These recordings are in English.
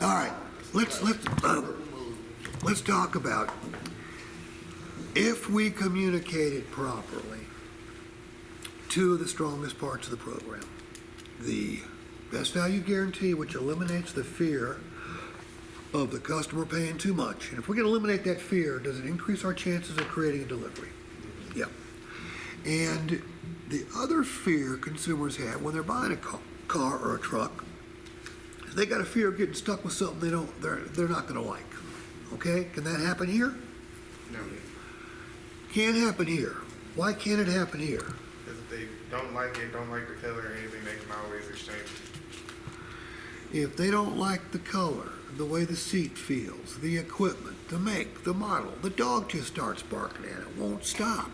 All right, let's talk about if we communicate it properly. Two of the strongest parts of the program: the best value guarantee, which eliminates the fear of the customer paying too much. And if we can eliminate that fear, does it increase our chances of creating a delivery? Yeah. And the other fear consumers have when they're buying a car or a truck, they got a fear of getting stuck with something they're not going to like. Okay? Can that happen here? No. Can't happen here. Why can't it happen here? Because if they don't like it, don't like the color or anything, they can always exchange it. If they don't like the color, the way the seat feels, the equipment, the make, the model, the dog just starts barking at it, won't stop.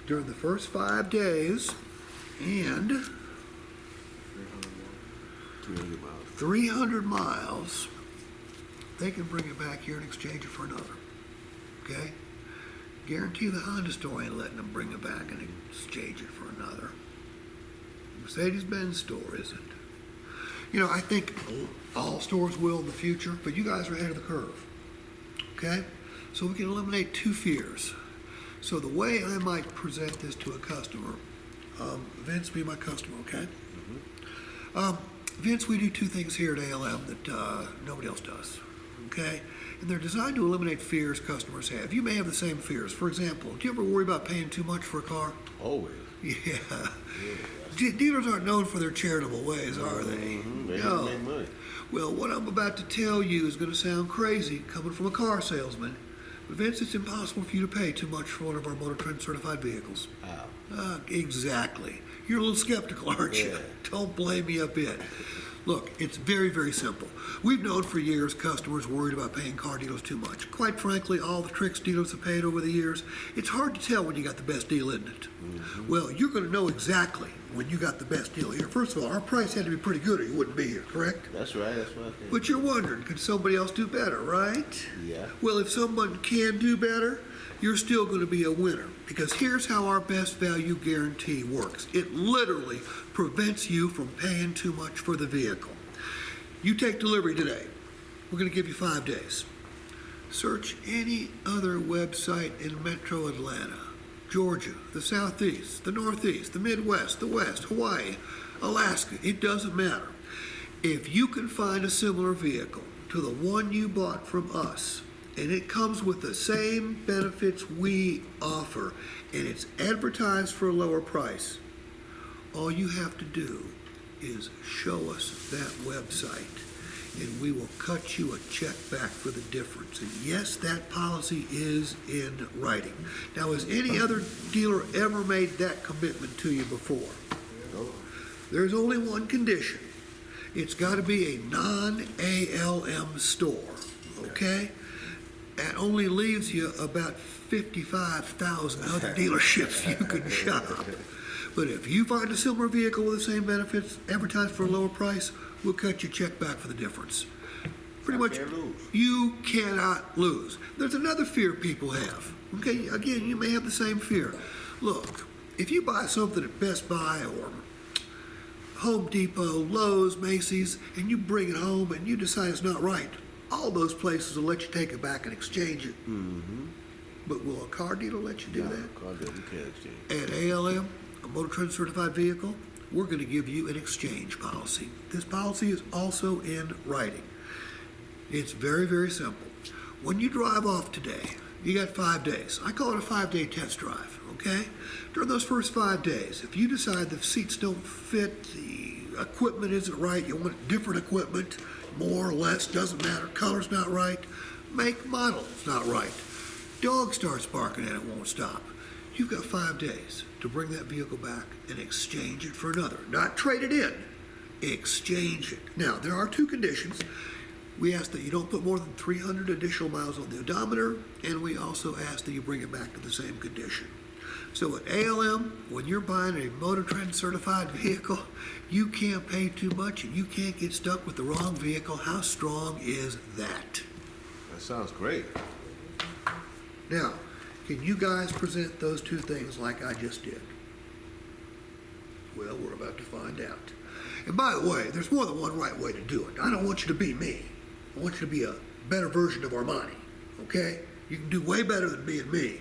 During the first 5 days, and 300 miles, they can bring it back here and exchange it for another. Okay? Guarantee the Honda store ain't letting them bring it back and exchange it for another. Mercedes-Benz store isn't. You know, I think all stores will in the future, but you guys are ahead of the curve. Okay? So we can eliminate two fears. So the way I might present this to a customer, Vince, be my customer, okay? Vince, we do two things here at ALM that nobody else does, okay? And they're designed to eliminate fears customers have. You may have the same fears. For example, do you ever worry about paying too much for a car? Always. Yeah. Dealers aren't known for their charitable ways, are they? They No. make money. Well, what I'm about to tell you is going to sound crazy coming from a car salesman. But Vince, it's impossible for you to pay too much for one of our MotorTrend certified vehicles. Wow. Exactly. You're a little skeptical, aren't you? Yeah. Don't blame me a bit. Look, it's very, very simple. We've known for years customers worried about paying car dealers too much. Quite frankly, all the tricks dealers have paid over the years, it's hard to tell when you got the best deal, isn't it? Well, you're going to know exactly when you got the best deal here. First of all, our price had to be pretty good or you wouldn't be here, correct? That's right. That's what I think. But you're wondering, could somebody else do better, right? Yeah. Well, if someone can do better, you're still going to be a winner. Because here's how our best value guarantee works. It literally prevents you from paying too much for the vehicle. You take delivery today. We're going to give you 5 days. Search any other website in Metro Atlanta, Georgia, the Southeast, the Northeast, the Midwest, the West, Hawaii, Alaska. It doesn't matter. If you can find a similar vehicle to the one you bought from us, and it comes with the same benefits we offer, and it's advertised for a lower price, all you have to do is show us that website, and we will cut you a check back for the difference. And yes, that policy is in writing. Now, has any other dealer ever made that commitment to you before? No. There's only one condition. It's got to be a non-ALM store, okay? That only leaves you about 55,000 other dealerships you can shop. But if you find a similar vehicle with the same benefits, advertised for a lower price, we'll cut your check back for the difference. Pretty much, can't lose. you cannot lose. There's another fear people have. Okay, again, you may have the same fear. Look, if you buy something at Best Buy or Home Depot, Lowe's, Macy's, and you bring it home and you decide it's not right, all those places will let you take it back and exchange it. But will a car dealer let you do that? Car dealer, you can't exchange. At ALM, a MotorTrend certified vehicle, we're going to give you an exchange policy. This policy is also in writing. It's very, very simple. When you drive off today, you got 5 days. I call it a 5-day test drive, okay? During those first 5 days, if you decide the seats don't fit, the equipment isn't right, you want different equipment, more or less, doesn't matter, color's not right, make, model's not right, dog starts barking and it won't stop, you've got 5 days to bring that vehicle back and exchange it for another. Not trade it in, exchange it. Now, there are two conditions. We ask that you don't put more than 300 additional miles on the odometer, and we also ask that you bring it back to the same condition. So at ALM, when you're buying a MotorTrend certified vehicle, you can't pay too much and you can't get stuck with the wrong vehicle. How strong is that? That sounds great. Now, can you guys present those two things like I just did? Well, we're about to find out. And by the way, there's more than one right way to do it. I don't want you to be me. I want you to be a better version of Armani, okay? You can do way better than being me.